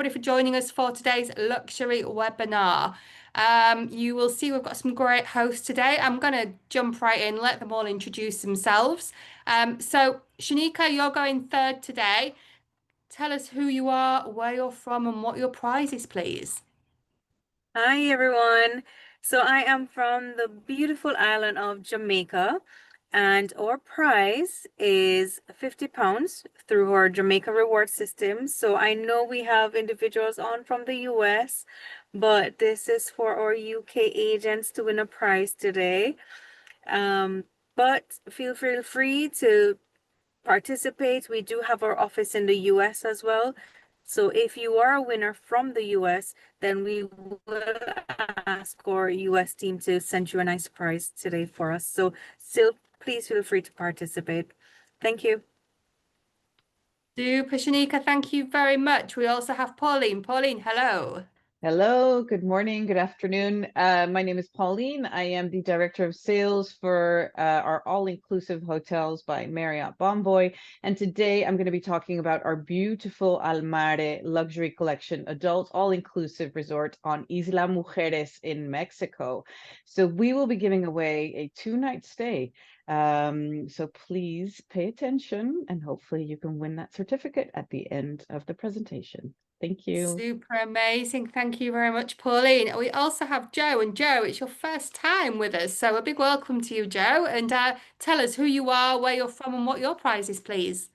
everybody for joining us for today's luxury webinar. You will see we've got some great hosts today. I'm going to jump right in, let them all introduce themselves. So Shanika, you're going third today. Tell us who you are, where you're from, and what your prize is, please. Hi, everyone. So I am from the beautiful island of Jamaica, and our prize is £50 through our Jamaica reward system. So I know we have individuals on from the US, but this is for our UK agents to win a prize today. But feel free to participate. We do have our office in the US as well. So if you are a winner from the US, then we will ask our US team to send you a nice prize today for us. So still, please feel free to participate. Thank you. Super, Shanika, thank you very much. We also have Pauline. Pauline, hello. Hello, good morning, good afternoon. My name is Pauline. I am the Director of Sales for our all-inclusive hotels by Marriott Bonvoy. And today I'm going to be talking about our beautiful Almare luxury collection adult all-inclusive resort on Isla Mujeres in Mexico. So we will be giving away a 2-night stay. So please pay attention and hopefully you can win that certificate at the end of the presentation. Thank you. Super amazing. Thank you very much, Pauline. We also have Joe. And Joe, it's your first time with us. So a big welcome to you, Joe. And tell us who you are, where you're from, and what your prize is, please.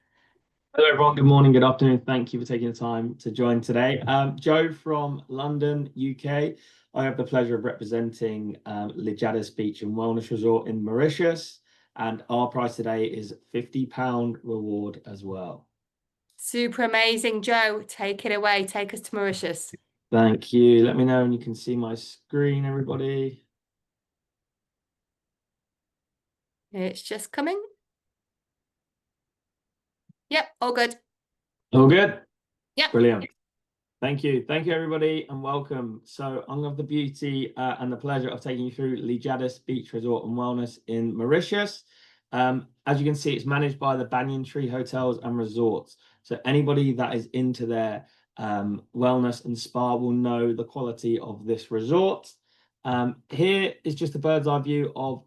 Hello, everyone. Good morning, good afternoon. Thank you for taking the time to join today. Joe from London, UK. I have the pleasure of representing Mujeres Beach and Wellness Resort in Mauritius. And our prize today is £50 reward as well. Super amazing, Joe. Take it away. Take us to Mauritius. Thank you. Let me know when you can see my screen, everybody. It's just coming. Yep, all good. All good? Yep. Brilliant. Thank you. Thank you, everybody, and welcome. So I'm going to have the beauty and the pleasure of taking you through Mujeres Beach Resort and Wellness in Mauritius. As you can see, it's managed by the Banyan Tree Hotels and Resorts. So anybody that is into their wellness and spa will know the quality of this resort. Here is just a bird's eye view of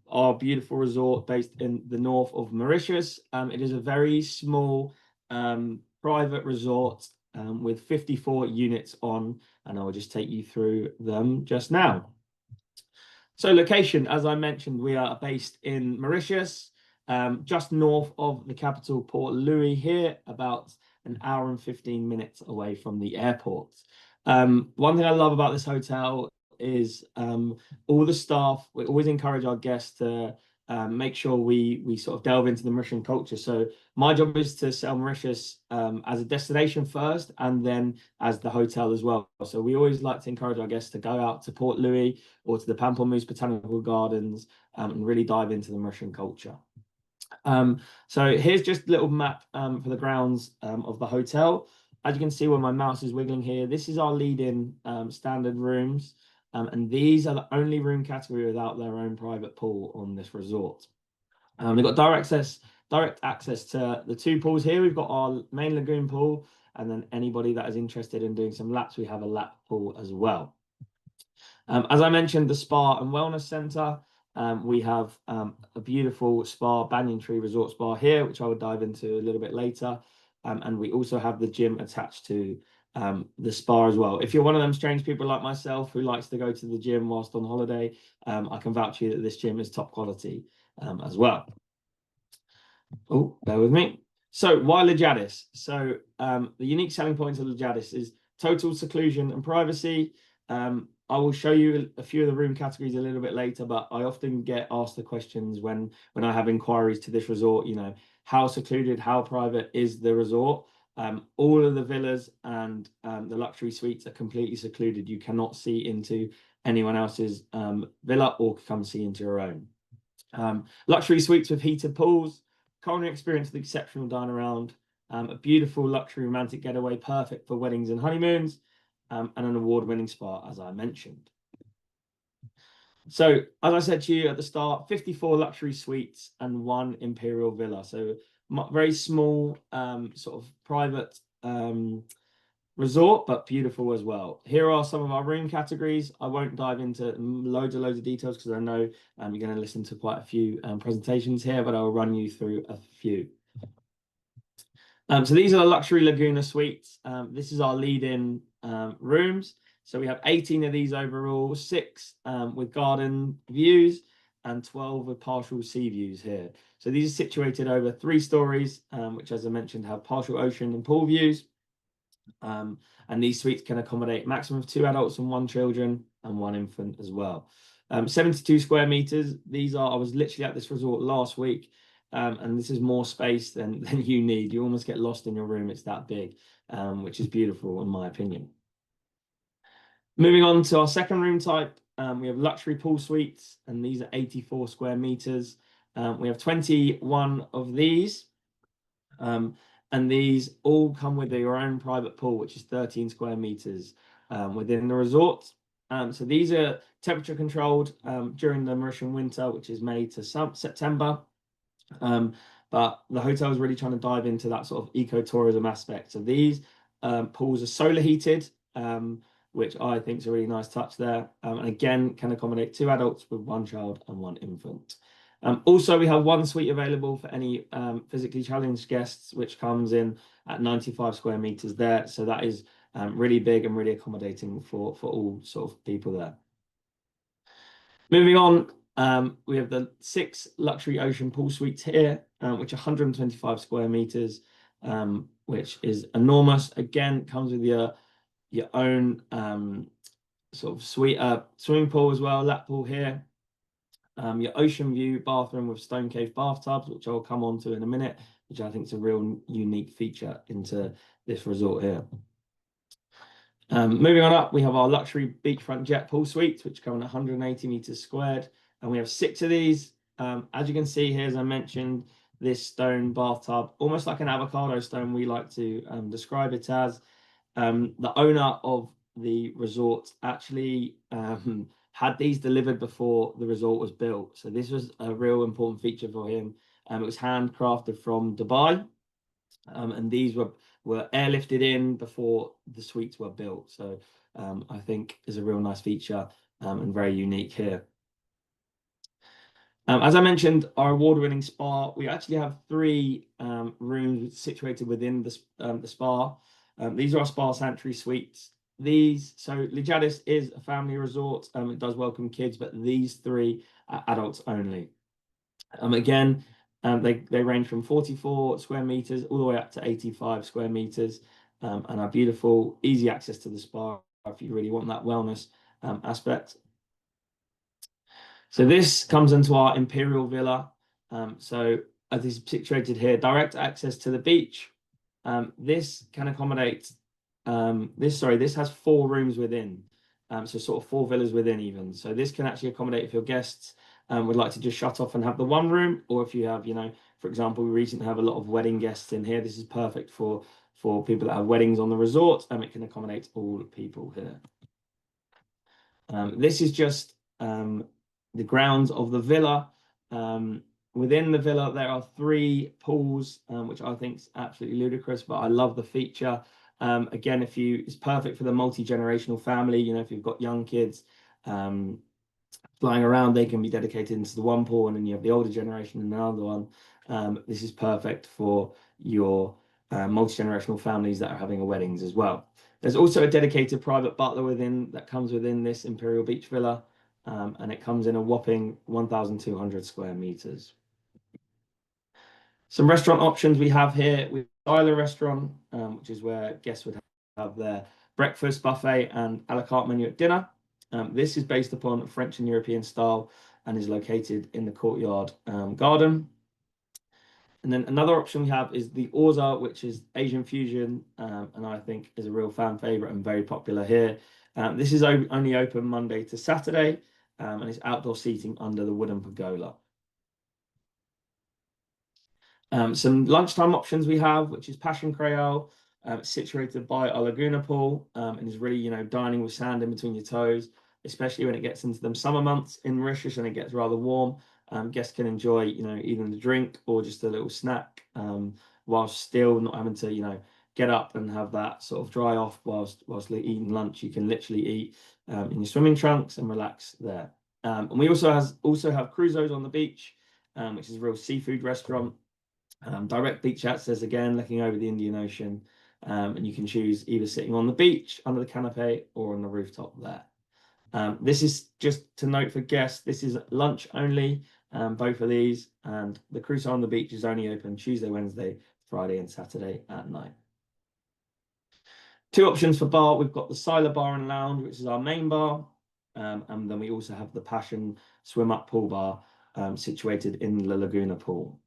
our beautiful resort based in the north of Mauritius. It is a very small private resort with 54 units on, and I will just take you through them just now. So location, as I mentioned, we are based in Mauritius, just north of the capital, Port Louis here, about an hour and 15 minutes away from the airport. One thing I love about this hotel is all the staff. We always encourage our guests to make sure we sort of delve into the Mauritian culture. So my job is to sell Mauritius as a destination first and then as the hotel as well. So we always like to encourage our guests to go out to Port Louis or to the Pamplemousse Botanical Gardens and really dive into the Mauritian culture. So here's just a little map for the grounds of the hotel. As you can see where my mouse is wiggling here, this is our lead-in standard rooms. And these are the only room category without their own private pool on this resort. We've got direct access to the 2 pools here. We've got our main lagoon pool, and then anybody that is interested in doing some laps, we have a lap pool as well. As I mentioned, the spa and wellness center. We have a beautiful spa, Banyan Tree Resort Spa here, which I will dive into a little bit later. And we also have the gym attached to the spa as well. If you're one of them strange people like myself who likes to go to the gym whilst on holiday, I can vouch for you that this gym is top quality as well. Oh, bear with me. So why Mujeres? So the unique selling points of Mujeres is total seclusion and privacy. I will show you a few of the room categories a little bit later, but I often get asked the questions when I have inquiries to this resort, you know, how secluded, how private is the resort? All of the villas and the luxury suites are completely secluded. You cannot see into anyone else's villa or come see into your own. Luxury suites with heated pools, culinary experience with exceptional dine around, a beautiful luxury romantic getaway, perfect for weddings and honeymoons, and an award-winning spa, as I mentioned. So, as I said to you at the start, 54 luxury suites and 1 imperial villa. So very small, sort of private resort, but beautiful as well. Here are some of our room categories. I won't dive into loads of details because I know you're going to listen to quite a few presentations here, but I'll run you through a few. So these are the luxury Laguna suites. This is our lead-in rooms. So we have 18 of these overall, 6 with garden views and 12 with partial sea views here. So these are situated over 3 stories, which, as I mentioned, have partial ocean and pool views. And these suites can accommodate a maximum of 2 adults and 1 children and 1 infant as well. 72 square meters. These are, I was literally at this resort last week, and this is more space than you need. You almost get lost in your room. It's that big, which is beautiful in my opinion. Moving on to our second room type, we have luxury pool suites, and these are 84 square meters. We have 21 of these. And these all come with your own private pool, which is 13 square meters within the resort. So these are temperature controlled during the Mauritian winter, which is May to September. But the hotel is really trying to dive into that sort of ecotourism aspect. So these pools are solar heated, which I think is a really nice touch there. And again, can accommodate 2 adults with 1 child and 1 infant. Also, we have 1 suite available for any physically challenged guests, which comes in at 95 square meters there. So that is really big and really accommodating for all sort of people there. Moving on, we have the 6 luxury ocean pool suites here, which are 125 square meters, which is enormous. Again, comes with your own sort of suite, swimming pool as well, lap pool here. Your ocean view bathroom with stone cave bathtubs, which I'll come on to in a minute, which I think is a real unique feature into this resort here. Moving on up, we have our luxury beachfront jet pool suites, which come in 180 meters squared, and we have 6 of these. As you can see here, as I mentioned, this stone bathtub, almost like an avocado stone, we like to describe it as. The owner of the resort actually had these delivered before the resort was built. So this was a real important feature for him. It was handcrafted from Dubai, and these were airlifted in before the suites were built. So I think is a real nice feature and very unique here. As I mentioned, our award-winning spa, we actually have 3 rooms situated within the spa. These are our spa sanctuary suites. So Mujeres is a family resort. It does welcome kids, but these 3 are adults only. Again, they range from 44 square meters all the way up to 85 square meters, and are beautiful, easy access to the spa if you really want that wellness aspect. So this comes into our Imperial Villa. So as is situated here, direct access to the beach. This can accommodate, this has 4 rooms within. So sort of 4 villas within even. So this can actually accommodate if your guests would like to just shut off and have the 1 room, or if you have, for example, we recently have a lot of wedding guests in here. This is perfect for people that have weddings on the resort, and it can accommodate all people here. This is just the grounds of the villa. Within the villa, there are 3 pools, which I think is absolutely ludicrous, but I love the feature. Again, it's perfect for the multi-generational family. If you've got young kids flying around, they can be dedicated into the 1 pool, and then you have the older generation in another one. This is perfect for your multi-generational families that are having weddings as well. There's also a dedicated private butler that comes within this Imperial Beach Villa, and it comes in a whopping 1,200 square meters. Some restaurant options we have here. We have Isla restaurant, which is where guests would have their breakfast buffet and a la carte menu at dinner. This is based upon French and European style and is located in the courtyard garden. And then another option we have is the Orza, which is Asian fusion, and I think is a real fan favorite and very popular here. This is only open Monday to Saturday, and it's outdoor seating under the wooden pergola. Some lunchtime options we have, which is Passion Creole, situated by our Laguna pool, and is really, dining with sand in between your toes, especially when it gets into them summer months in Mauritius and it gets rather warm. Guests can enjoy, either the drink or just a little snack, while still not having to, get up and have that sort of dry off whilst eating lunch. You can literally eat in your swimming trunks and relax there. And we also have Crusoes on the beach, which is a real seafood restaurant. Direct beach access, again, looking over the Indian Ocean. And you can choose either sitting on the beach, under the canopy, or on the rooftop there. This is just to note for guests, this is lunch only, both of these, and the Crusoe on the beach is only open Tuesday, Wednesday, Friday, and Saturday at night. Two options for bar. We've got the Isla Bar and Lounge, which is our main bar, and then we also have the Passion Swim Up Pool Bar, situated in the Laguna Pool.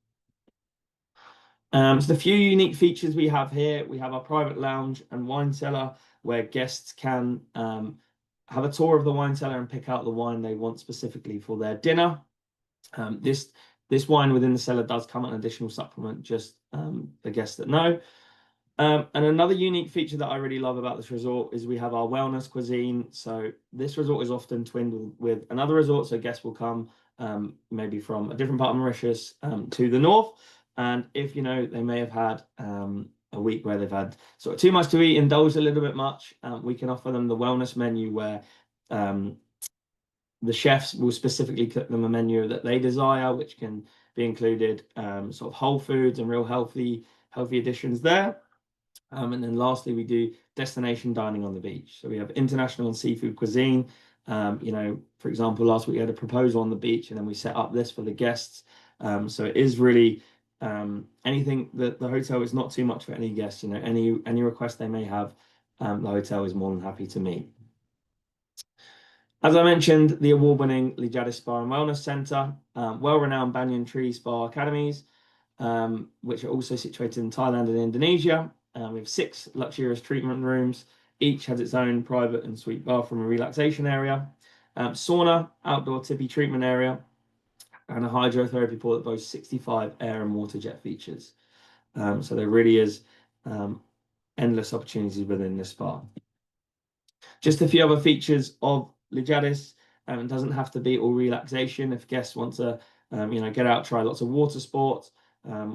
So the few unique features we have here, we have our private lounge and wine cellar, where guests can have a tour of the wine cellar and pick out the wine they want specifically for their dinner. This wine within the cellar does come at an additional supplement, just for guests that know. And another unique feature that I really love about this resort is we have our wellness cuisine. So this resort is often twinned with another resort, so guests will come maybe from a different part of Mauritius to the north. And if, you know, they may have had a week where they've had sort of too much to eat, indulged a little bit much, we can offer them the wellness menu, where the chefs will specifically cook them a menu that they desire, which can be included sort of whole foods and real healthy additions there. And then lastly, we do destination dining on the beach. So we have international and seafood cuisine. You know, for example, last week we had a proposal on the beach, and then we set up this for the guests. So it is really anything that the hotel is not too much for any guests. You know, any request they may have, the hotel is more than happy to meet. As I mentioned, the award-winning Mujeres Spa and Wellness Centre, well-renowned banyan tree spa academies, which are also situated in Thailand and Indonesia. We have 6 luxurious treatment rooms. Each has its own private and suite bathroom and relaxation area, sauna, outdoor tippy treatment area, and a hydrotherapy pool that boasts 65 air and water jet features. So there really is endless opportunities within this spa. Just a few other features of Mujeres. It doesn't have to be all relaxation. If guests want to, you know, get out, try lots of water sports.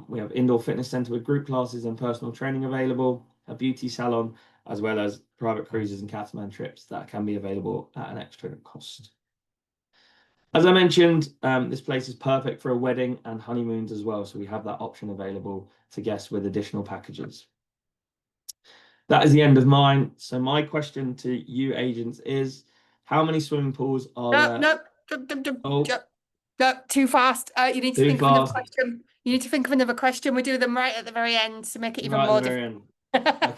We have indoor fitness center with group classes and personal training available, a beauty salon, as well as private cruises and catamaran trips that can be available at an extra cost. As I mentioned, this place is perfect for a wedding and honeymoons as well. So we have that option available to guests with additional packages. That is the end of mine. So my question to you agents is, how many swimming pools are there? No, too fast. You need to Too think of another fast. question. You need to think of another question. We do them right at the very end to make it even Right at more the very difficult. end.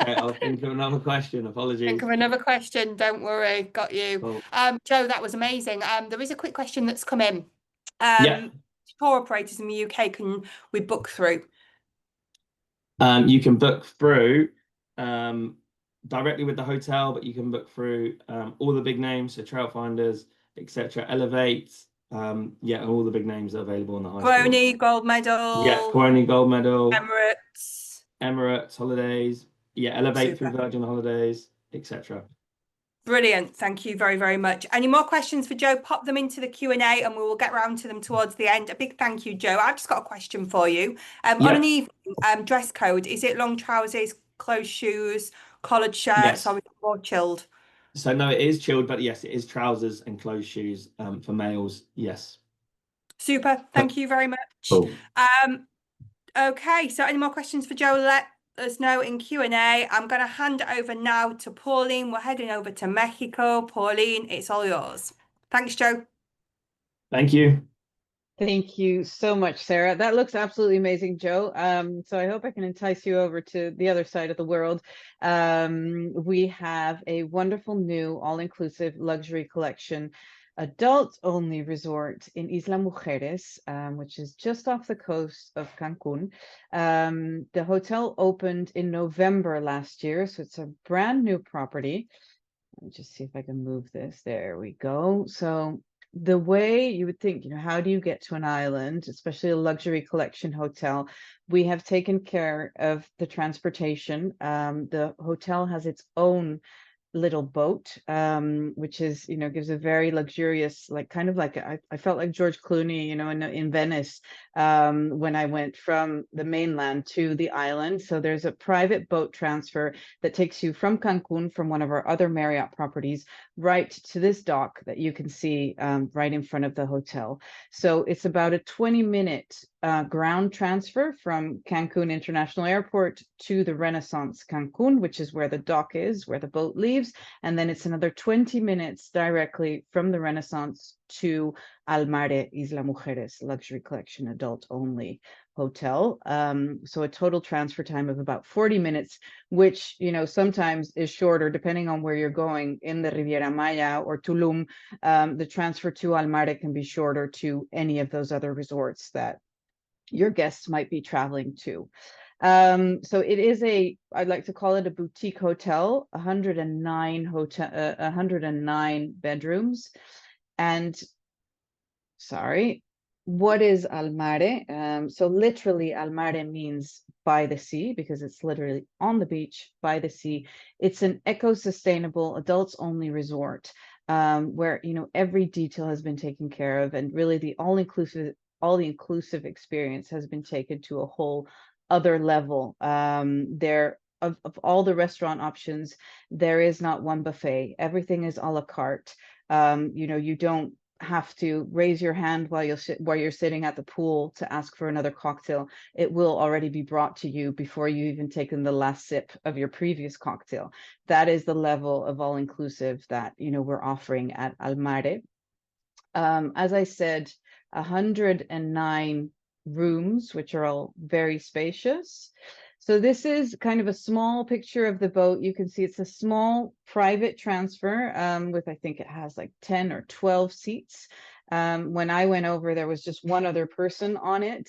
Okay, I'll think of another question. Apologies. Think of another question. Don't worry. Got you. Cool. Joe, that was amazing. There is a quick question that's come in. Yeah. Tour operators in the UK, can we book through? You can book through directly with the hotel, but you can book through all the big names, so Trailfinders, etc., Elevate, yeah, and all the big names that are available on the high street. Quoney, gold medal. Yeah, Quoney, gold medal. Emirates Holidays. Yeah, Elevate Super. through Virgin Holidays, etc. Brilliant. Thank you very, very much. Any more questions for Joe? Pop them into the Q&A and we will get round to them towards the end. A big thank you, Joe. I've just got a question for you. On an evening, dress code, is it long trousers, closed shoes, collared shirts, or is it more chilled? So no, it is chilled, but yes, it is trousers and closed shoes for males. Yes. Super. Thank you very much. Cool. Okay, so any more questions for Joe? Let us know in Q&A. I'm going to hand it over now to Pauline. We're heading over to Mexico. Pauline, it's all yours. Thanks, Joe. Thank you. Thank you so much, Sarah. That looks absolutely amazing, Joe. So I hope I can entice you over to the other side of the world. We have a wonderful new all-inclusive luxury collection adult-only resort in Isla Mujeres, which is just off the coast of Cancun. The hotel opened in November last year, so it's a brand new property. Let me just see if I can move this. There we go. So the way you would think, you know, how do you get to an island, especially a luxury collection hotel? We have taken care of the transportation. The hotel has its own little boat, which is, you know, gives a very luxurious, like kind of like I felt like George Clooney, you know, in Venice, when I went from the mainland to the island. So there's a private boat transfer that takes you from Cancun, from one of our other Marriott properties, right to this dock that you can see right in front of the hotel. So it's about a 20-minute ground transfer from Cancun International Airport to the Renaissance Cancun, which is where the dock is, where the boat leaves. And then it's another 20 minutes directly from the Renaissance to Almare, Isla Mujeres, luxury collection, adult only hotel. So a total transfer time of about 40 minutes, which, you know, sometimes is shorter depending on where you're going in the Riviera Maya or Tulum. The transfer to Almare can be shorter to any of those other resorts that your guests might be traveling to. So it is I'd like to call it a boutique hotel, 109 bedrooms. And sorry, what is Almare? So literally Almare means by the sea, because it's literally on the beach by the sea. It's an eco-sustainable, adults only resort, where, you know, every detail has been taken care of, and really the all-inclusive experience has been taken to a whole other level. There of all the restaurant options, there is not one buffet. Everything is a la carte. You know, you don't have to raise your hand while you're sitting at the pool to ask for another cocktail. It will already be brought to you before you even taken the last sip of your previous cocktail. That is the level of all-inclusive that, you know, we're offering at Almare. As I said, 109 rooms, which are all very spacious. So this is kind of a small picture of the boat. You can see it's a small private transfer with, I think it has like 10 or 12 seats. When I went over, there was just one other person on it.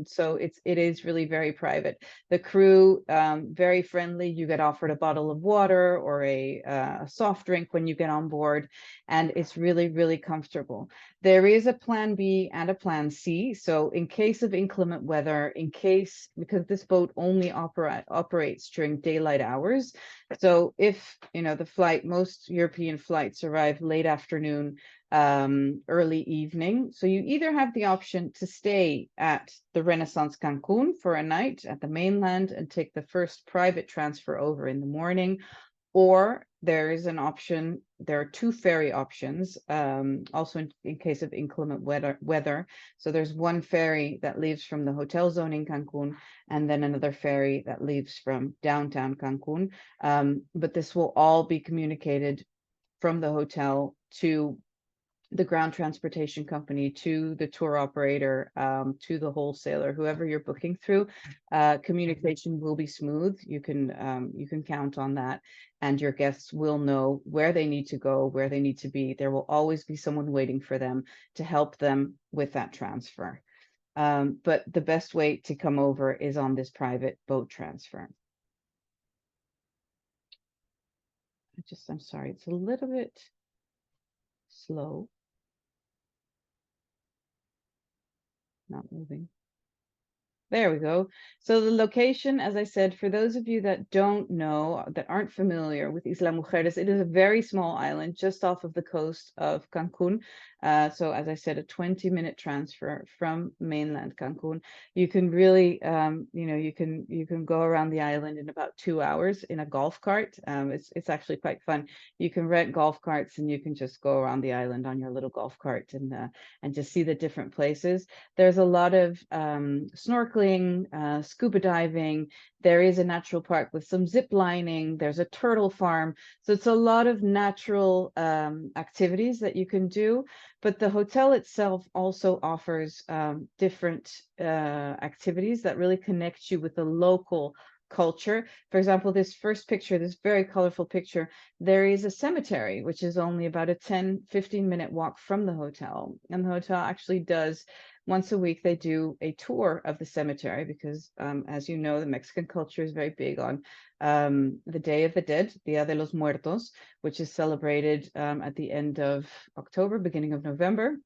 So it is really very private. The crew, very friendly. You get offered a bottle of water or a soft drink when you get on board, and it's really, really comfortable. There is a plan B and a plan C. So in case of inclement weather, because this boat only operates during daylight hours. So if, you know, most European flights arrive late afternoon, early evening. So you either have the option to stay at the Renaissance Cancun for a night at the mainland and take the first private transfer over in the morning, or there is an option. There are two ferry options, also in case of inclement weather. So there's one ferry that leaves from the hotel zone in Cancun, and then another ferry that leaves from downtown Cancun. But this will all be communicated from the hotel to the ground transportation company, to the tour operator, to the wholesaler, whoever you're booking through. Communication will be smooth. You can count on that, and your guests will know where they need to go, where they need to be. There will always be someone waiting for them to help them with that transfer. But the best way to come over is on this private boat transfer. I'm sorry, it's a little bit slow. Not moving. There we go. So the location, as I said, for those of you that don't know, that aren't familiar with Isla Mujeres, it is a very small island just off of the coast of Cancun. So as I said, a 20-minute transfer from mainland Cancun. You can really, you know, you can go around the island in about 2 hours in a golf cart. It's actually quite fun. You can rent golf carts and you can just go around the island on your little golf cart and just see the different places. There's a lot of snorkeling, scuba diving. There is a natural park with some zip lining. There's a turtle farm. So it's a lot of natural activities that you can do. But the hotel itself also offers different activities that really connect you with the local culture. For example, this first picture, this very colorful picture, there is a cemetery, which is only about a 10-15 minute walk from the hotel. And the hotel actually does, once a week, they do a tour of the cemetery because, as you know, the Mexican culture is very big on the Day of the Dead, Dia de los Muertos, which is celebrated at the end of October, beginning of November.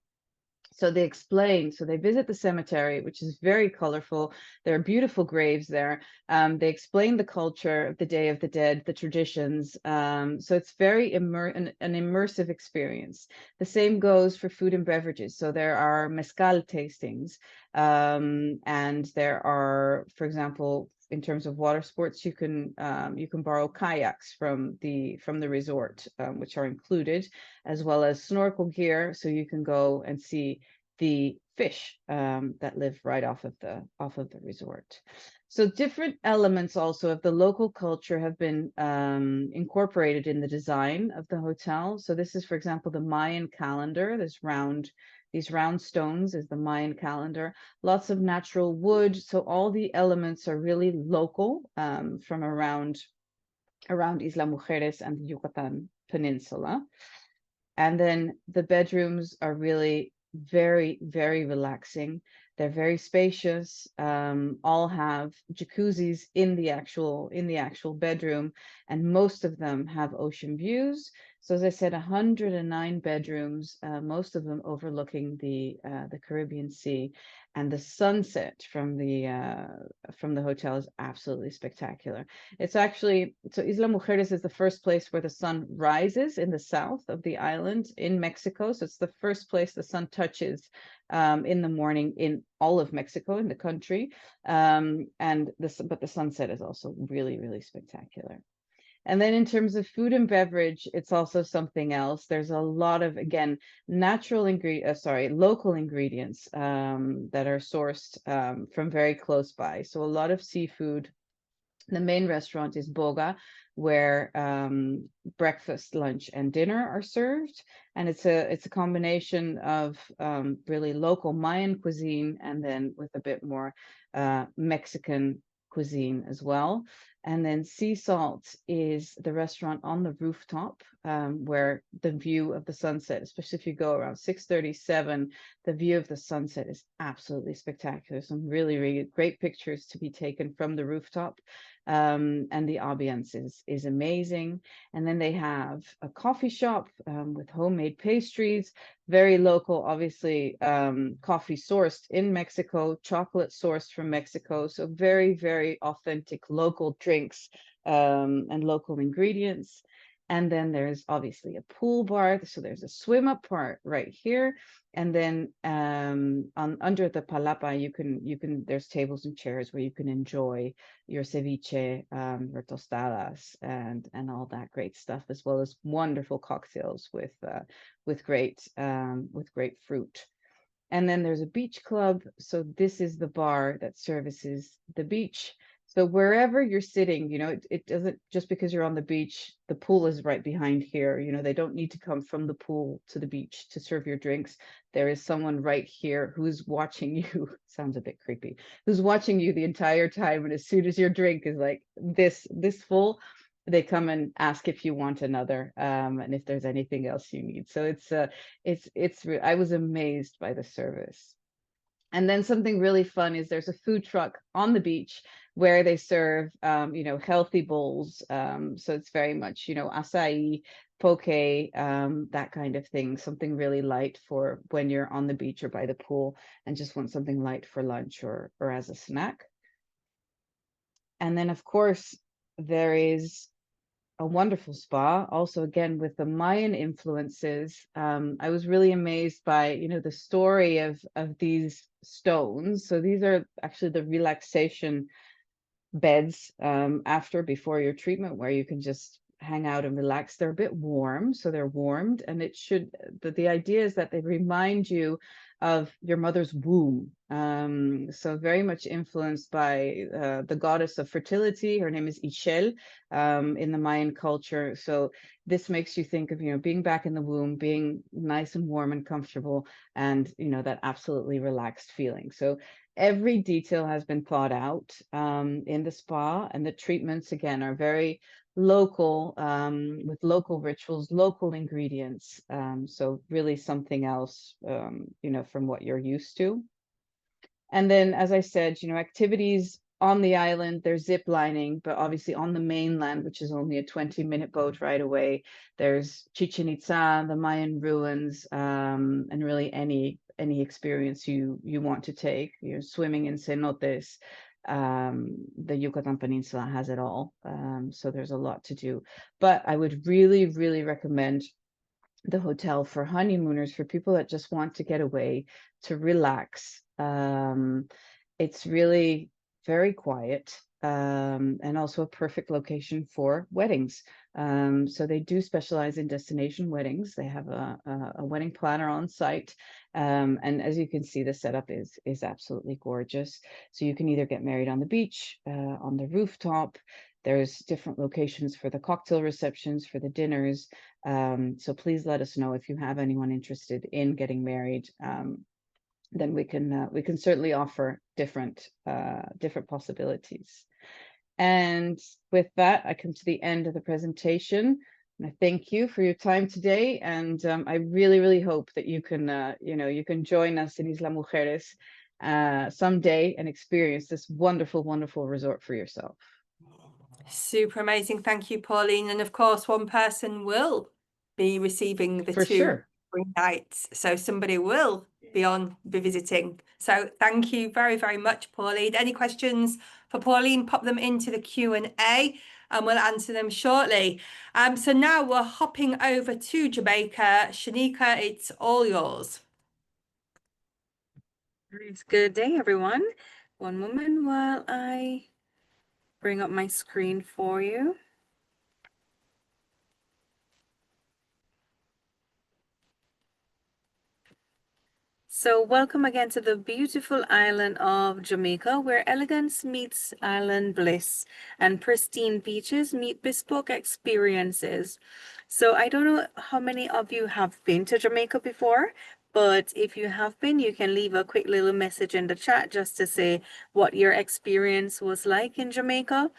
So they explain, so they visit the cemetery, which is very colorful. There are beautiful graves there. They explain the culture of the Day of the Dead, the traditions. So it's very an immersive experience. The same goes for food and beverages. So there are mezcal tastings, and there are, for example, in terms of water sports, you can borrow kayaks from the resort, which are included, as well as snorkel gear, so you can go and see the fish that live right off of the resort. So different elements also of the local culture have been incorporated in the design of the hotel. So this is, for example, the Mayan calendar. These round stones is the Mayan calendar. Lots of natural wood. So all the elements are really local, from around Isla Mujeres and the Yucatan Peninsula. And then the bedrooms are really very, very relaxing. They're very spacious. All have jacuzzis in the actual bedroom, and most of them have ocean views. So as I said, 109 bedrooms, most of them overlooking the Caribbean Sea, and the sunset from the hotel is absolutely spectacular. It's actually, so Isla Mujeres is the first place where the sun rises in the south of the island in Mexico. So it's the first place the sun touches in the morning in all of Mexico, in the country. But the sunset is also really, really spectacular. And then in terms of food and beverage, it's also something else. There's a lot of, again, local ingredients that are sourced from very close by. So a lot of seafood. The main restaurant is Boga, where breakfast, lunch, and dinner are served. And it's a combination of really local Mayan cuisine, and then with a bit more Mexican cuisine as well. And then Sea Salt is the restaurant on the rooftop, where the view of the sunset, especially if you go around 6:37, the view of the sunset is absolutely spectacular. Some really, really great pictures to be taken from the rooftop. And the ambience is amazing. And then they have a coffee shop with homemade pastries, very local, obviously, coffee sourced in Mexico, chocolate sourced from Mexico. So very, very authentic local drinks and local ingredients. And then there's obviously a pool bar. So there's a swim up part right here. And then under the palapa, you can there's tables and chairs where you can enjoy your ceviche, your tostadas, and all that great stuff, as well as wonderful cocktails with great fruit. And then there's a beach club. So this is the bar that services the beach. So wherever you're sitting, it doesn't, just because you're on the beach, the pool is right behind here. They don't need to come from the pool to the beach to serve your drinks. There is someone right here who's watching you. Sounds a bit creepy. Who's watching you the entire time. And as soon as your drink is like this full, they come and ask if you want another, and if there's anything else you need. So I was amazed by the service. And then something really fun is there's a food truck on the beach where they serve, healthy bowls. So it's very much, acai, poke, that kind of thing. Something really light for when you're on the beach or by the pool and just want something light for lunch or as a snack. And then, of course, there is a wonderful spa, also again with the Mayan influences. I was really amazed by the story of these stones. So these are actually the relaxation beds before your treatment, where you can just hang out and relax. They're a bit warm, so they're warmed, and the idea is that they remind you of your mother's womb. So very much influenced by the goddess of fertility. Her name is Ixchel in the Mayan culture. So this makes you think of, being back in the womb, being nice and warm and comfortable, and, that absolutely relaxed feeling. So every detail has been thought out in the spa, and the treatments, again, are very local, with local rituals, local ingredients. So really something else, from what you're used to. And then, as I said, activities on the island, there's zip lining, but obviously on the mainland, which is only a 20-minute boat ride away, there's Chichen Itza, the Mayan ruins, and really any any experience you want to take. Swimming in cenotes. The Yucatan Peninsula has it all. So there's a lot to do. But I would really, really recommend the hotel for honeymooners, for people that just want to get away, to relax. It's really very quiet, and also a perfect location for weddings. So they do specialize in destination weddings. They have a wedding planner on site. And as you can see, the setup is absolutely gorgeous. So you can either get married on the beach, on the rooftop. There's different locations for the cocktail receptions, for the dinners. So please let us know if you have anyone interested in getting married. Then we can certainly offer different possibilities. And with that, I come to the end of the presentation. And I thank you for your time today. And I really, really hope that you can join us in Isla Mujeres someday and experience this wonderful, wonderful resort for yourself. Super amazing. Thank you, Pauline. And of course, one person will be receiving the For two sure. free nights. So somebody will be visiting. So thank you very, very much, Pauline. Any questions for Pauline, pop them into the Q&A and we'll answer them shortly. So now we're hopping over to Jamaica. Shanika, it's all yours. Good day, everyone. One moment while I bring up my screen for you. So welcome again to the beautiful island of Jamaica, where elegance meets island bliss and pristine beaches meet bespoke experiences. So I don't know how many of you have been to Jamaica before, but if you have been, you can leave a quick little message in the chat just to say what your experience was like in Jamaica.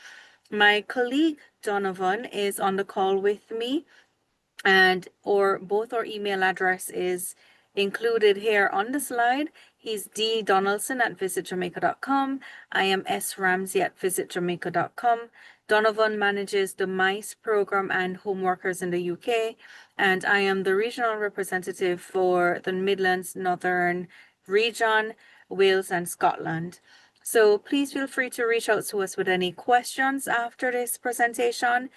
My colleague Donovan is on the call with me, and both our email address is included here on the slide. He's ddonaldson@visitjamaica.com. I am sramsey@visitjamaica.com. Donovan manages the MICE program and home workers in the UK, and I am the regional representative for the Midlands, Northern region, Wales, and Scotland. So please feel free to reach out to us with any questions after this presentation.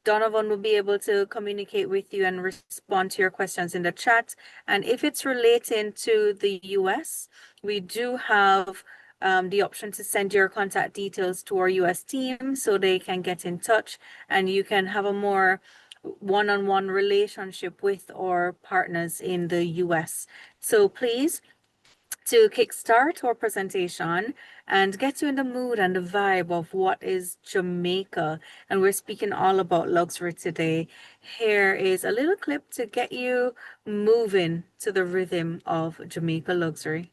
Donovan will be able to communicate with you and respond to your questions in the chat. And if it's relating to the US, we do have the option to send your contact details to our US team so they can get in touch and you can have a more one-on-one relationship with our partners in the US. So please, to kickstart our presentation and get you in the mood and the vibe of what is Jamaica. And we're speaking all about luxury today. Here is a little clip to get you moving to the rhythm of Jamaica luxury.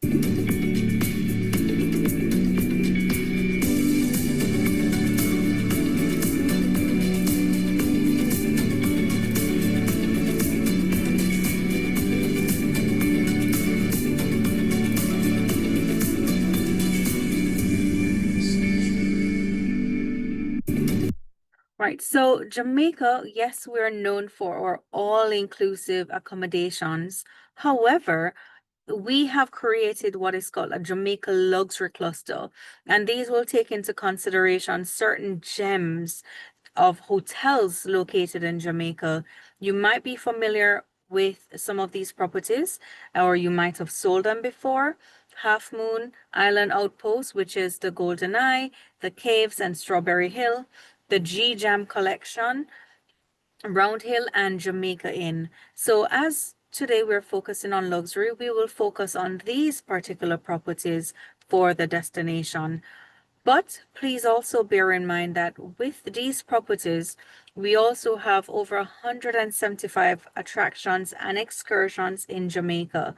Right, so Jamaica, yes, we're known for our all-inclusive accommodations. However, we have created what is called a Jamaica Luxury Cluster, and these will take into consideration certain gems of hotels located in Jamaica. You might be familiar with some of these properties, or you might have sold them before. Half Moon, Island Outpost, which is the Golden Eye, the Caves and Strawberry Hill, the G Jam Collection, Round Hill, and Jamaica Inn. So as today we're focusing on luxury, we will focus on these particular properties for the destination. But please also bear in mind that with these properties, we also have over 175 attractions and excursions in Jamaica.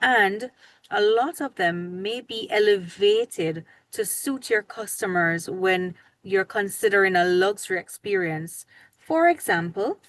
And a lot of them may be elevated to suit your customers when you're considering a luxury experience. For example,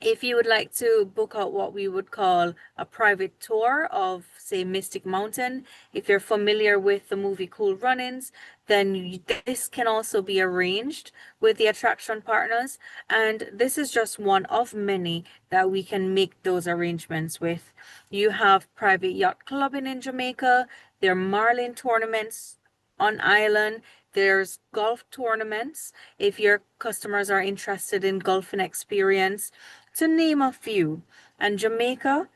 If you would like to book out what we would call a private tour of, say, Mystic Mountain, if you're familiar with the movie Cool Runnings, then this can also be arranged with the attraction partners. And this is just one of many that we can make those arrangements with. You have private yacht clubbing in Jamaica. There are marlin tournaments on island. There's golf tournaments if your customers are interested in golfing experience, to name a few. And Jamaica,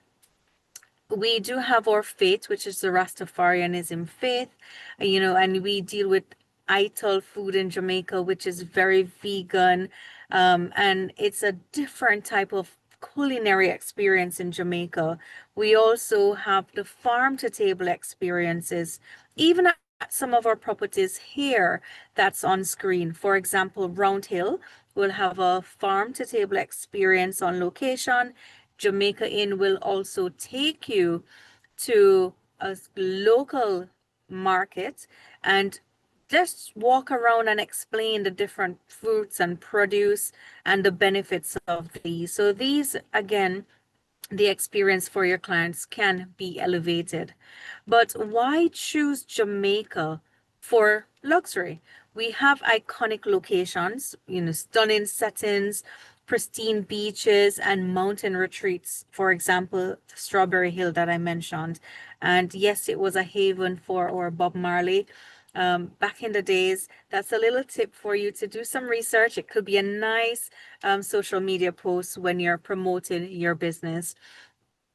we do have our faith, which is the Rastafarianism faith, and we deal with Ital food in Jamaica, which is very vegan, and it's a different type of culinary experience in Jamaica. We also have the farm to table experiences, even at some of our properties here that's on screen. For example, Round Hill will have a farm to table experience on location. Jamaica Inn will also take you to a local market and just walk around and explain the different fruits and produce and the benefits of these. So these, again, the experience for your clients can be elevated. But why choose Jamaica for luxury? We have iconic locations, stunning settings, pristine beaches, and mountain retreats. For example, Strawberry Hill that I mentioned. And yes, it was a haven for our Bob Marley. Back in the days. That's a little tip for you to do some research. It could be a nice social media post when you're promoting your business.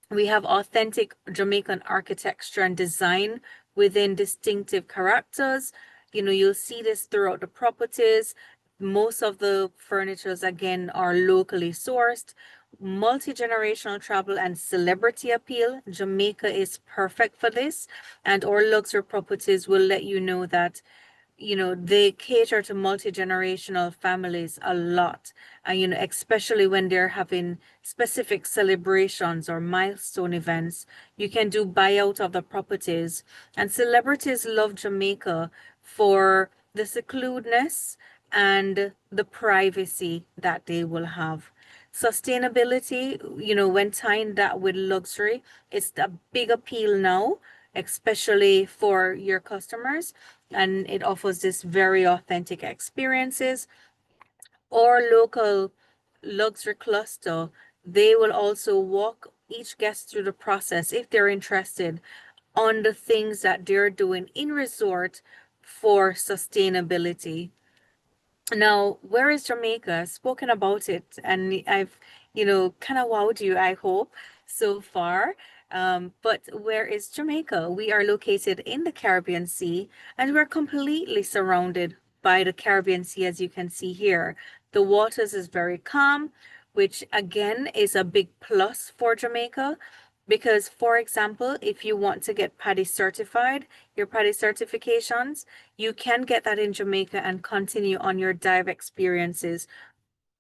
We have authentic Jamaican architecture and design within distinctive characters. You'll see this throughout the properties. Most of the furnitures, again, are locally sourced. Multi-generational travel and celebrity appeal. Jamaica is perfect for this. And our luxury properties will let you know that they cater to multi-generational families a lot, especially when they're having specific celebrations or milestone events. You can do buyout of the properties, and celebrities love Jamaica for the secludedness and the privacy that they will have. Sustainability, when tying that with luxury, it's a big appeal now, especially for your customers, and it offers this very authentic experiences. Or local luxury cluster, they will also walk each guest through the process if they're interested on the things that they're doing in resort for sustainability. Now, where is Jamaica? I've spoken about it, and I've, kind of wowed you, I hope, so far. But where is Jamaica? We are located in the Caribbean Sea, and we're completely surrounded by the Caribbean Sea, as you can see here. The waters is very calm, which again is a big plus for Jamaica. Because, for example, if you want to get PADI certified, your PADI certifications, you can get that in Jamaica and continue on your dive experiences.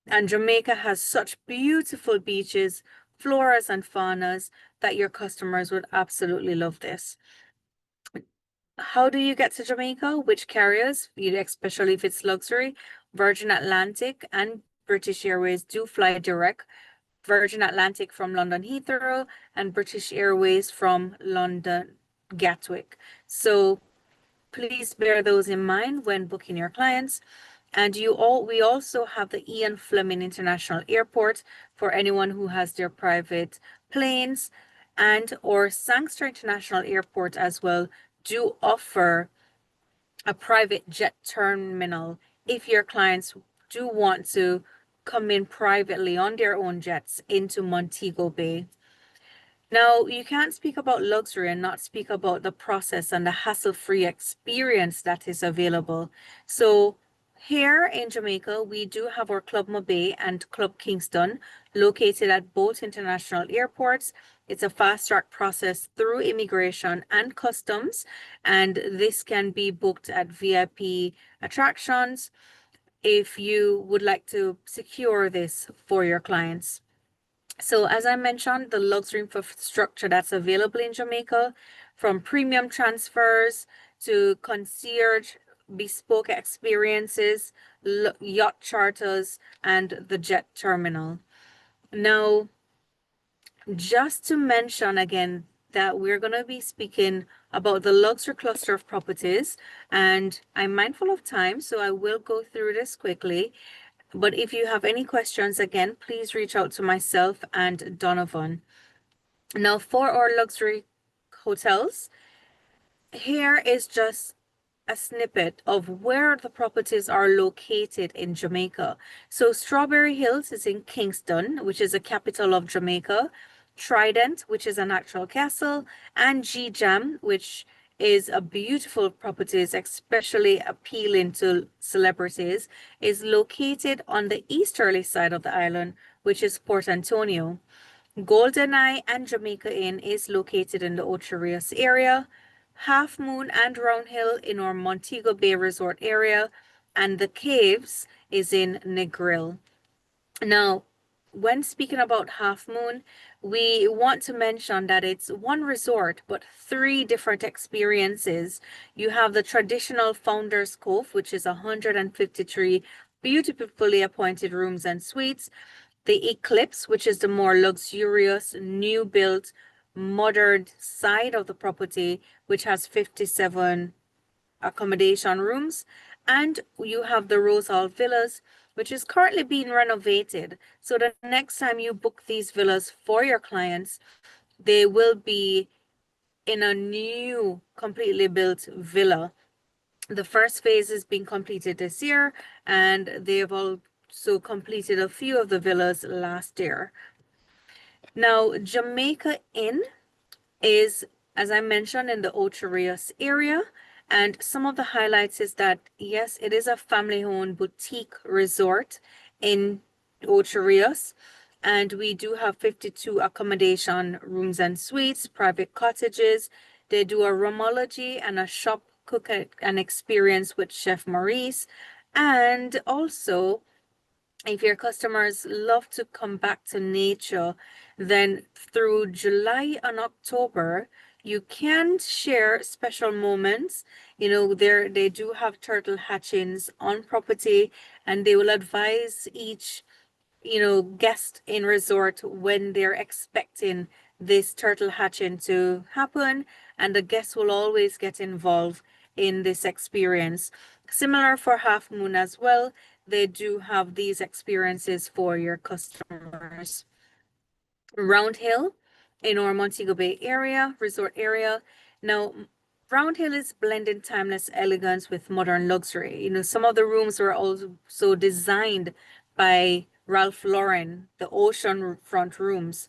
And Jamaica has such beautiful beaches, floras and faunas that your customers would absolutely love this. How do you get to Jamaica? Which carriers, especially if it's luxury? Virgin Atlantic and British Airways do fly direct. Virgin Atlantic from London Heathrow and British Airways from London Gatwick. So please bear those in mind when booking your clients. And we also have the Ian Fleming International Airport for anyone who has their private planes, and or Sangster International Airport as well do offer a private jet terminal if your clients do want to come in privately on their own jets into Montego Bay. Now, you can't speak about luxury and not speak about the process and the hassle-free experience that is available. So here in Jamaica, we do have our Club Mabay and Club Kingston located at both international airports. It's a fast-track process through immigration and customs, and this can be booked at VIP attractions if you would like to secure this for your clients. So as I mentioned, the luxury infrastructure that's available in Jamaica, from premium transfers to concierge bespoke experiences, yacht charters, and the jet terminal. Now, just to mention again that we're going to be speaking about the luxury cluster of properties, and I'm mindful of time, so I will go through this quickly. But if you have any questions, again, please reach out to myself and Donovan. Now, for our luxury hotels, here is just a snippet of where the properties are located in Jamaica. So Strawberry Hills is in Kingston, which is the capital of Jamaica. Trident, which is an actual castle, and G-Jam, which is a beautiful properties, especially appealing to celebrities, is located on the easterly side of the island, which is Port Antonio. Golden Eye and Jamaica Inn is located in the Ocho Rios area. Half Moon and Round Hill in our Montego Bay Resort area, and the Caves is in Negril. Now, when speaking about Half Moon, we want to mention that it's one resort, but three different experiences. You have the traditional Founders Cove, which is 153 beautifully appointed rooms and suites. The Eclipse, which is the more luxurious, new built, modern side of the property, which has 57 accommodation rooms. And you have the Rose Hall Villas, which is currently being renovated. So the next time you book these villas for your clients, they will be in a new, completely built villa. The first phase is being completed this year, and they've also completed a few of the villas last year. Now, Jamaica Inn is, as I mentioned, in the Ocho Rios area. And some of the highlights is that, yes, it is a family-owned boutique resort in Ocho Rios. And we do have 52 accommodation rooms and suites, private cottages. They do a romology and a shop cook and experience with Chef Maurice. And also, if your customers love to come back to nature, then through July and October, you can share special moments. You know, they do have turtle hatchings on property, and they will advise each, guest in resort when they're expecting this turtle hatching to happen, and the guests will always get involved in this experience. Similar for Half Moon as well, they do have these experiences for your customers. Round Hill in our Montego Bay area, resort area. Now, Round Hill is blending timeless elegance with modern luxury. Some of the rooms were also designed by Ralph Lauren, the ocean front rooms.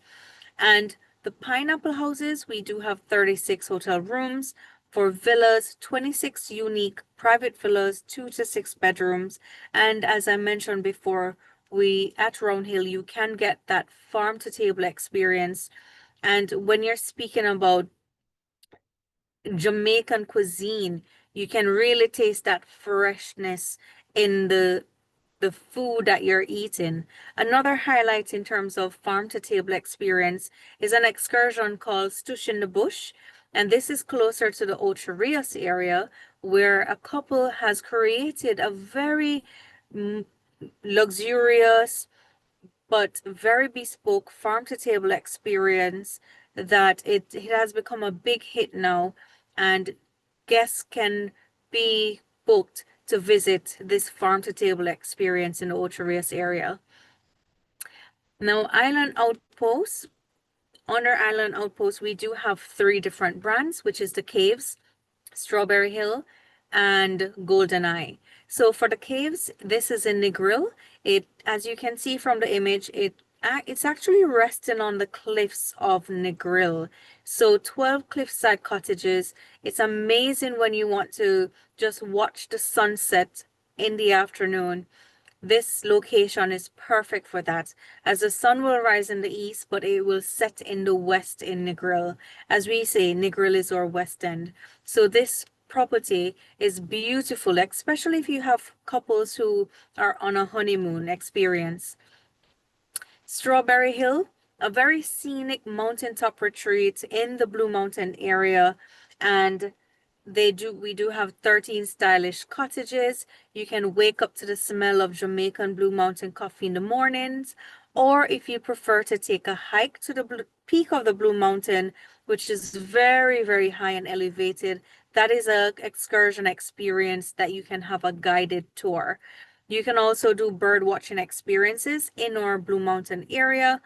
And the Pineapple Houses, we do have 36 hotel rooms. For villas, 26 unique private villas, 2 to 6 bedrooms. And as I mentioned before, at Round Hill, you can get that farm to table experience. And when you're speaking about Jamaican cuisine, you can really taste that freshness in the food that you're eating. Another highlight in terms of farm to table experience is an excursion called Stush in the Bush. And this is closer to the Ocho Rios area, where a couple has created a very luxurious but very bespoke farm to table experience that it has become a big hit now, and guests can be booked to visit this farm to table experience in the Ocho Rios area. Now, Island Outpost. Under Island Outpost, we do have 3 different brands, which is the Caves, Strawberry Hill, and Golden Eye. So for the Caves, this is in Negril. As you can see from the image, it's actually resting on the cliffs of Negril. So 12 cliffside cottages. It's amazing when you want to just watch the sunset in the afternoon. This location is perfect for that, as the sun will rise in the east, but it will set in the west in Negril. As we say, Negril is our west end. So this property is beautiful, especially if you have couples who are on a honeymoon experience. Strawberry Hill, a very scenic mountaintop retreat in the Blue Mountain area, and we do have 13 stylish cottages. You can wake up to the smell of Jamaican Blue Mountain coffee in the mornings, Or if you prefer to take a hike to the peak of the Blue Mountain, which is very, very high and elevated, that is a excursion experience that you can have a guided tour. You can also do bird watching experiences in our Blue Mountain area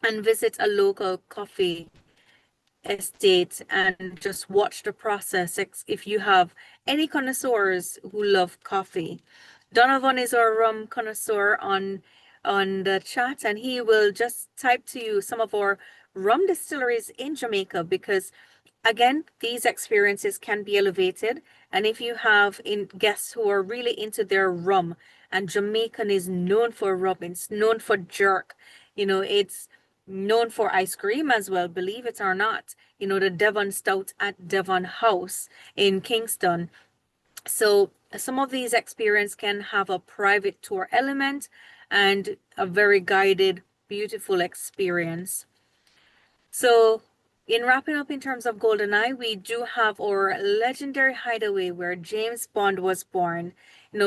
and visit a local coffee estate and just watch the process if you have any connoisseurs who love coffee. Donovan is our rum connoisseur on the chat, and he will just type to you some of our rum distilleries in Jamaica, because again, these experiences can be elevated. And if you have guests who are really into their rum, and Jamaican is known for rum, it's known for jerk, it's known for ice cream as well, believe it or not. The Devon Stout at Devon House in Kingston. So some of these experiences can have a private tour element and a very guided, beautiful experience. So in wrapping up in terms of GoldenEye, we do have our legendary hideaway where James Bond was born,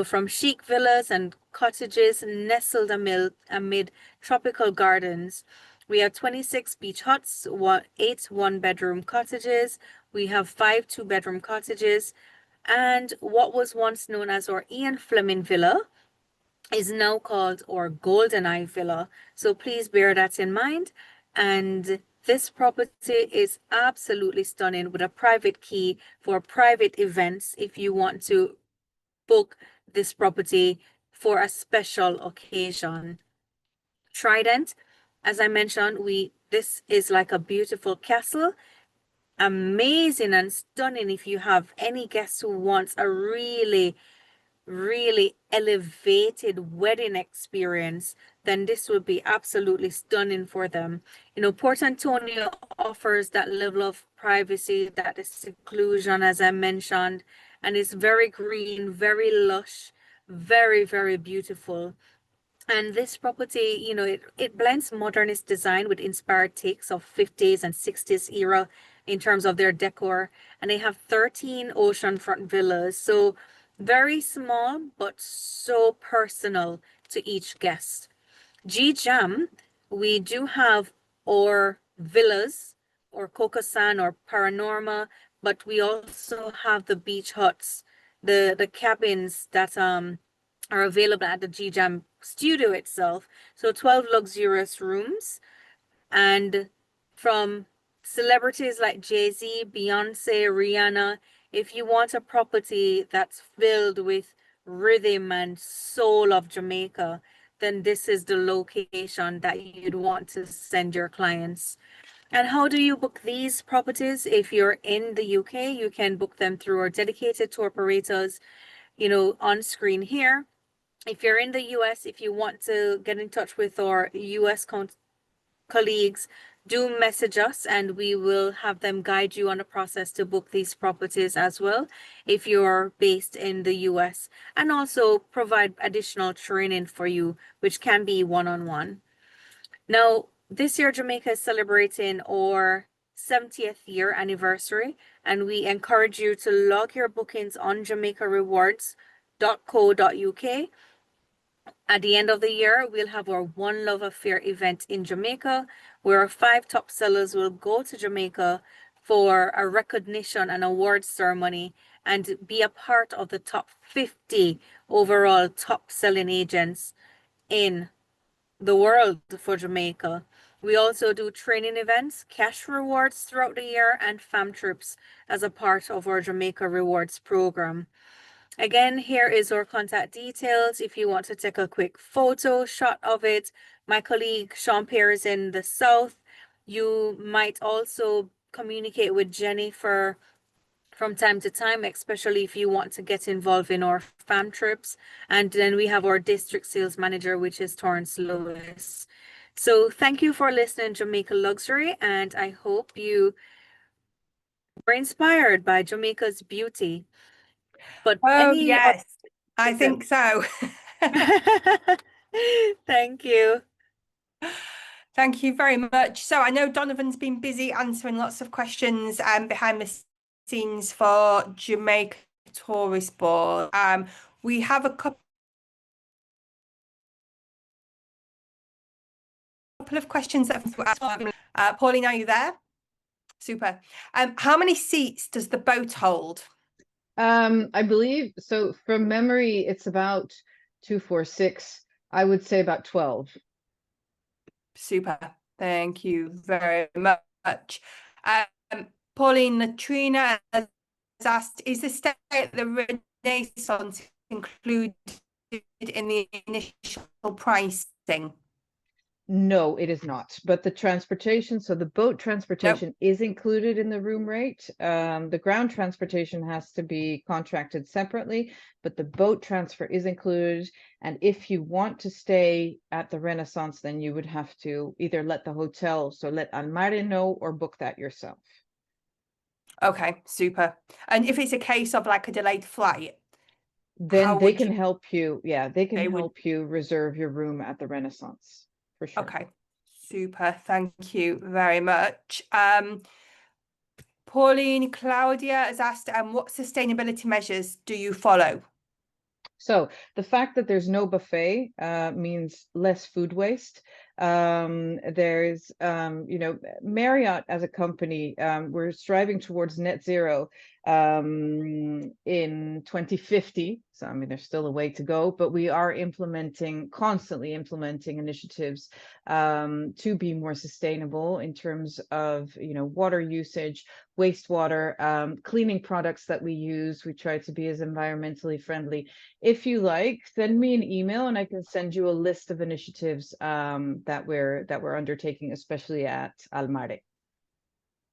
from chic villas and cottages nestled amid tropical gardens. We have 26 beach huts, 8 one-bedroom cottages. We have 5 two-bedroom cottages. And what was once known as our Ian Fleming Villa is now called our GoldenEye Villa. So please bear that in mind. And this property is absolutely stunning with a private key for private events if you want to book this property for a special occasion. Trident, as I mentioned, this is like a beautiful castle. Amazing and stunning if you have any guest who wants a really elevated wedding experience, then this would be absolutely stunning for them. Port Antonio offers that level of privacy, that seclusion, as I mentioned, and it's very green, very lush, very, very beautiful. And this property, it blends modernist design with inspired takes of 50s and 60s era in terms of their decor. And they have 13 oceanfront villas. So very small, but so personal to each guest. G-Jam, we do have our villas or Kokosan or Paranorma, but we also have the beach huts, the cabins that are available at the G-Jam studio itself. So 12 luxurious rooms, and from celebrities like Jay-Z, Beyonce, Rihanna, if you want a property that's filled with rhythm and soul of Jamaica, then this is the location that you'd want to send your clients. And how do you book these properties? If you're in the UK, you can book them through our dedicated tour operators, on screen here. If you're in the US, if you want to get in touch with our US colleagues, do message us and we will have them guide you on the process to book these properties as well if you're based in the US, and also provide additional training for you, which can be one-on-one. Now, this year Jamaica is celebrating our 70th year anniversary, and we encourage you to log your bookings on jamaicarewards.co.uk. At the end of the year, we'll have our One Love Affair event in Jamaica, where our 5 top sellers will go to Jamaica for a recognition and awards ceremony and be a part of the top 50 overall top selling agents in the world for Jamaica. We also do training events, cash rewards throughout the year, and fam trips as a part of our Jamaica Rewards program. Again, here is our contact details if you want to take a quick photo shot of it. My colleague Sean Pierre is in the south. You might also communicate with Jennifer from time to time, especially if you want to get involved in our fam trips. And then we have our district sales manager, which is Torrance Lewis. So thank you for listening, Jamaica Luxury, and I hope you were inspired by Jamaica's beauty. But yes, I think so. Thank you. Thank you very much. So I know Donovan's been busy answering lots of questions behind the scenes for Jamaica Tourist Board. We have a couple couple of questions that I've asked. Pauline, are you there? Super. How many seats does the boat hold? I believe so. From memory, it's about 2, 4, 6. I would say about 12. Super. Thank you very much. Pauline, Latrina has asked, is the stay at the Renaissance included in the initial pricing? No, it is not. But the transportation, so the boat transportation is included in the room rate. The ground transportation has to be contracted separately, but the boat transfer is included. And if you want to stay at the Renaissance, then you would have to either let the hotel, so let Almare know, or book that yourself. Okay, super. And if it's a case of like a delayed flight, Then they can help you. Yeah, they can They would- help you reserve your room at the Renaissance for sure. Okay, super. Thank you very much. Pauline, Claudia has asked, what sustainability measures do you follow? So the fact that there's no buffet means less food waste. There's, Marriott as a company, we're striving towards net zero in 2050. So, I mean, there's still a way to go, but we are constantly implementing initiatives to be more sustainable in terms of, water usage, wastewater, cleaning products that we use. We try to be as environmentally friendly. If you like, send me an email and I can send you a list of initiatives that we're undertaking, especially at Almare.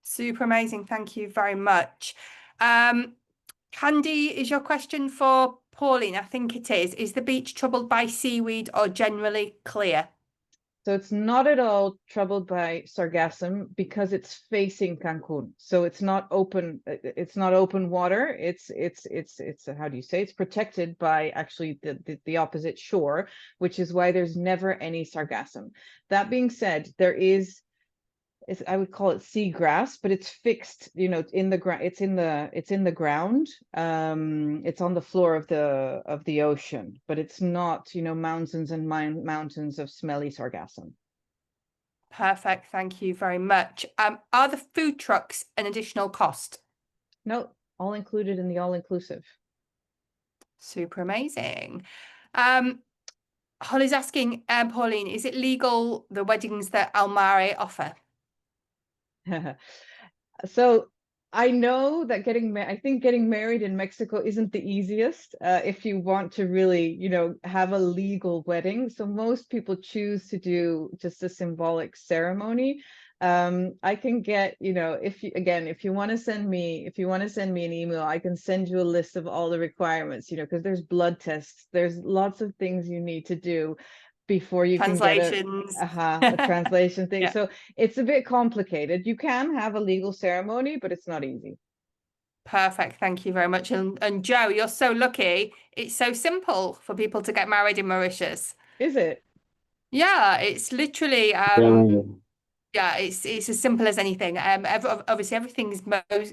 Super amazing. Thank you very much. Candy, is your question for Pauline? I think it is. Is the beach troubled by seaweed or generally clear? So it's not at all troubled by sargassum because it's facing Cancun. So it's not open. It's not open water. It's how do you say? It's protected by actually the opposite shore, which is why there's never any sargassum. That being said, there is. I would call it seagrass, but it's fixed, in the ground. It's in the ground. It's on the floor of the ocean, but it's not, mountains and mountains of smelly sargassum. Perfect. Thank you very much. Are the food trucks an additional cost? No, all included in the all-inclusive. Super amazing. Holly's asking, Pauline, is it legal, the weddings that Almare offer? So I know that I think getting married in Mexico isn't the easiest if you want to really, have a legal wedding. So most people choose to do just a symbolic ceremony. I can get, if you want to send me an email, I can send you a list of all the requirements, because there's blood tests, there's lots of things you need to do before you can get a translation thing. Yeah. So it's a bit complicated. You can have a legal ceremony, but it's not easy. Perfect. Thank you very much. And Joe, you're so lucky. It's so simple for people to get married in Mauritius. Is it? Yeah, it's literally yeah, it's as simple as anything. Obviously everything's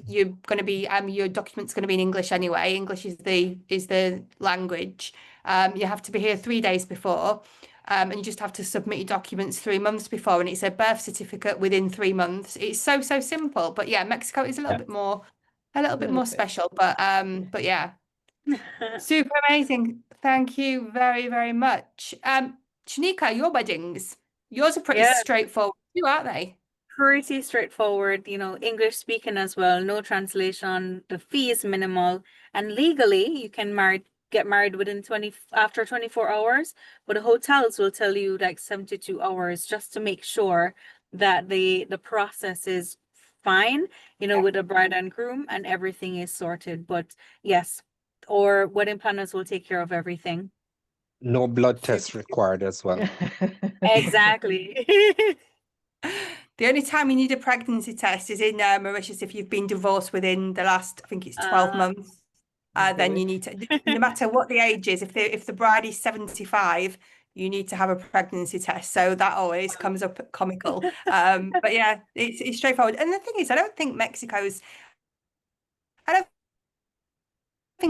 you're going to be your document's going to be in English anyway. English is the language. You have to be here 3 days before. And you just have to submit your documents 3 months before, and it's a birth certificate within 3 months. It's so simple. But yeah, Mexico is a little bit more special. But yeah. Super amazing. Thank you very, very much. Shanika, your weddings, yours are pretty straightforward too, aren't they? Pretty straightforward, English speaking as well, no translation, the fee is minimal, and legally you can get married within after 24 hours, but the hotels will tell you like 72 hours just to make sure that the process is fine, with the bride and groom and everything is sorted. But yes, or wedding planners will take care of everything. No blood test required as well. Exactly. The only time you need a pregnancy test is in Mauritius if you've been divorced within the last, I think it's 12 months. Then you need to, no matter what the age is, if the bride is 75, you need to have a pregnancy test. So that always comes up comical. But yeah, it's straightforward. And the thing is, I don't think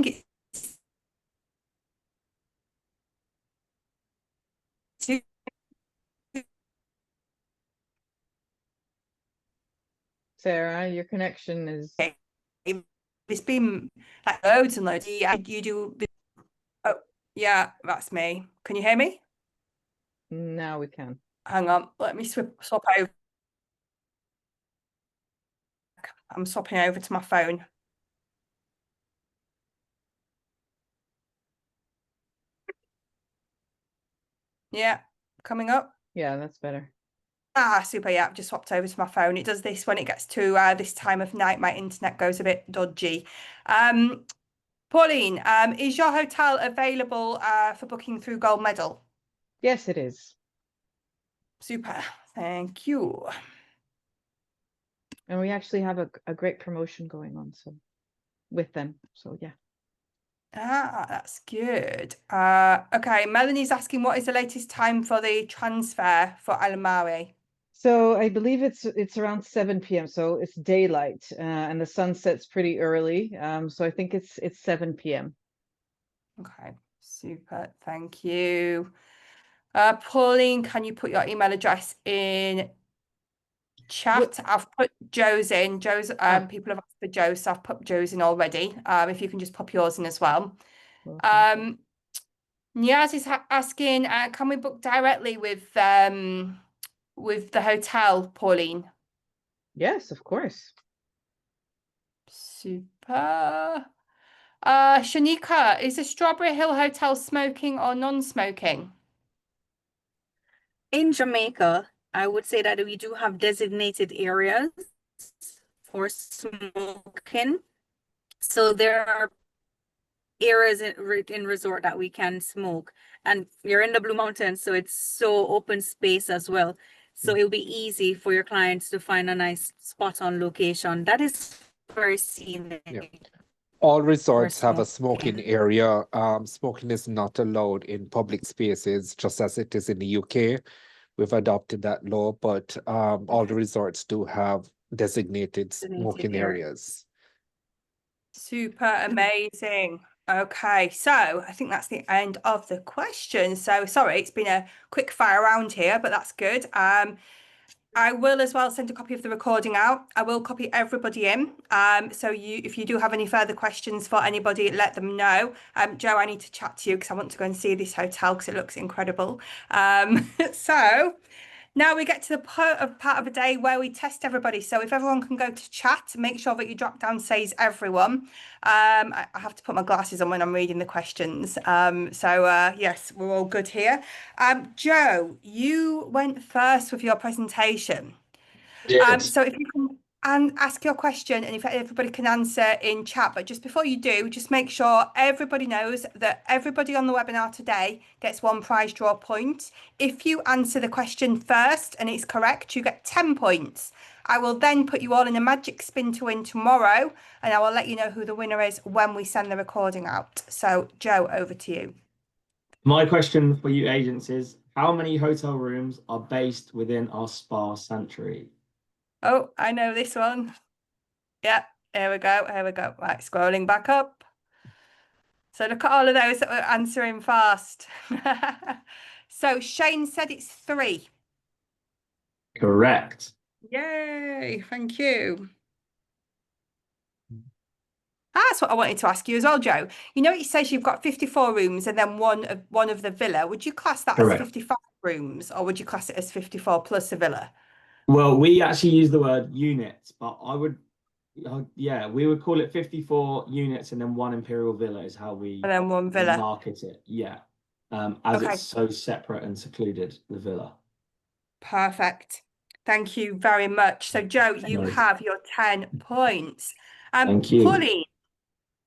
it's too Sarah, your connection is. Okay. It's been like loads and loads. Yeah, you do. Oh, yeah, that's me. Can you hear me? Now we can. Hang on, let me swap over. I'm swapping over to my phone. Yeah, coming up. Yeah, that's better. Ah, super. Yeah, I've just swapped over to my phone. It does this when it gets to this time of night. My internet goes a bit dodgy. Pauline, is your hotel available for booking through Gold Medal? Yes, it is. Super. Thank you. And we actually have a great promotion going on, so with them. So yeah. Ah, that's good. Okay, Melanie's asking what is the latest time for the transfer for Almare? So I believe it's around 7 p.m. So it's daylight, and the sun sets pretty early. So I think it's 7 p.m. Okay, super. Thank you. Pauline, can you put your email address in chat? I've put Joe's in. Joe's people have asked for Joe, so I've put Joe's in already. If you can just pop yours in as well. Niaz is asking, can we book directly with the hotel, Pauline? Yes, of course. Super. Shanika, is the Strawberry Hill Hotel smoking or non-smoking? In Jamaica, I would say that we do have designated areas for smoking. So there are areas in resort that we can smoke. And you're in the Blue Mountains, so it's so open space as well. So it'll be easy for your clients to find a nice spot on location. That is very scenic. Yeah. All resorts have a smoking. smoking area. Smoking is not allowed in public spaces, just as it is in the UK. We've adopted that law, but all the resorts do have designated smoking areas. Super amazing. Okay, so I think that's the end of the question. So sorry, it's been a quick fire round here, but that's good. I will as well send a copy of the recording out. I will copy everybody in. So if you do have any further questions for anybody, let them know. Joe, I need to chat to you because I want to go and see this hotel because it looks incredible. So now we get to the part of the day where we test everybody. So if everyone can go to chat, make sure that your drop down says everyone. I have to put my glasses on when I'm reading the questions. Yes, we're all good here. Joe, you went first with your presentation. Yes. So if you can ask your question and if everybody can answer in chat, but just before you do, just make sure everybody knows that everybody on the webinar today gets one prize draw point. If you answer the question first and it's correct, you get 10 points. I will then put you all in a magic spin to win tomorrow, and I will let you know who the winner is when we send the recording out. So Joe, over to you. My question for you agents is, how many hotel rooms are based within our spa sanctuary? Oh, I know this one. Yeah, here we go. Here we go. Right, scrolling back up. So look at all of those that were answering fast. So Shane said it's 3. Correct. Yay, thank you. That's what I wanted to ask you as well, Joe. You know, it says you've got 54 rooms and then one of the villa. Would you class that Correct. as 55 rooms, or would you class it as 54 plus a villa? Well, we actually use the word units, but I would, yeah, we would call it 54 units and then one imperial villa is how we And then one villa. market it. Yeah. As Okay. it's so separate and secluded, the villa. Perfect. Thank you very much. So, Joe, you have your 10 points. Thank you. Pauline.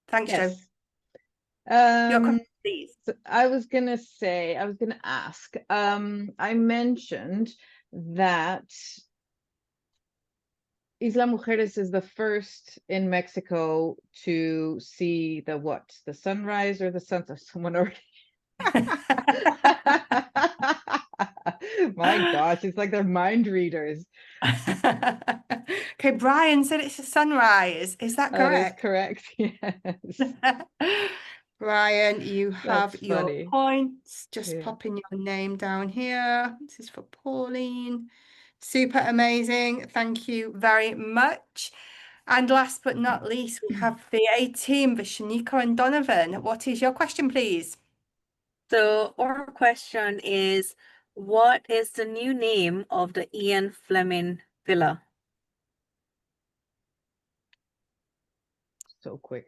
Thanks, Joe. Yes. Your question, please. So I was gonna ask. I mentioned that Isla Mujeres is the first in Mexico to see the sunrise or the sunset. Someone already. My gosh, it's like they're mind readers. Okay, Brian said it's a sunrise. Is that That correct? is correct. Yes. Brian, you have That's your funny. points. Just Yeah. popping your name down here. This is for Pauline. Super amazing. Thank you very much. And last but not least, we have the A team, Shanika and Donovan. What is your question, please? So our question is, what is the new name of the Ian Fleming Villa? So quick.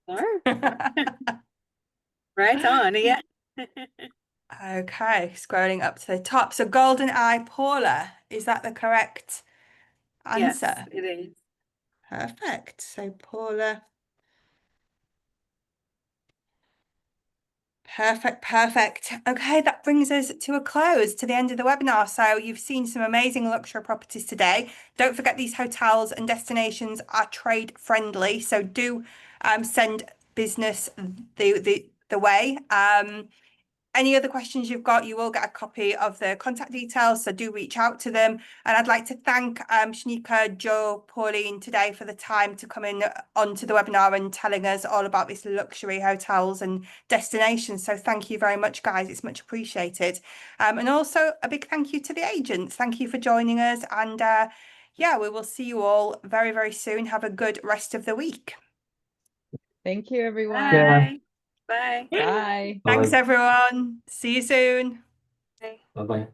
Or right on, yeah. Okay, scrolling up to the top. So Golden Eye Paula, is that the correct Yes, answer? it is. Perfect. So Paula. Perfect, perfect. Okay, that brings us to a close, to the end of the webinar. So you've seen some amazing luxury properties today. Don't forget these hotels and destinations are trade friendly, so do send business the way. Any other questions you've got, you will get a copy of the contact details, so do reach out to them. And I'd like to thank Shanika, Joe, Pauline today for the time to come in onto the webinar and telling us all about this luxury hotels and destinations. So thank you very much, guys. It's much appreciated. And also a big thank you to the agents. Thank you for joining us. And yeah, we will see you all very, very soon. Have a good rest of the week. Thank you, everyone. Yeah. Bye. Bye. Bye. Thanks, Bye. everyone. See you soon. Bye. Bye-bye.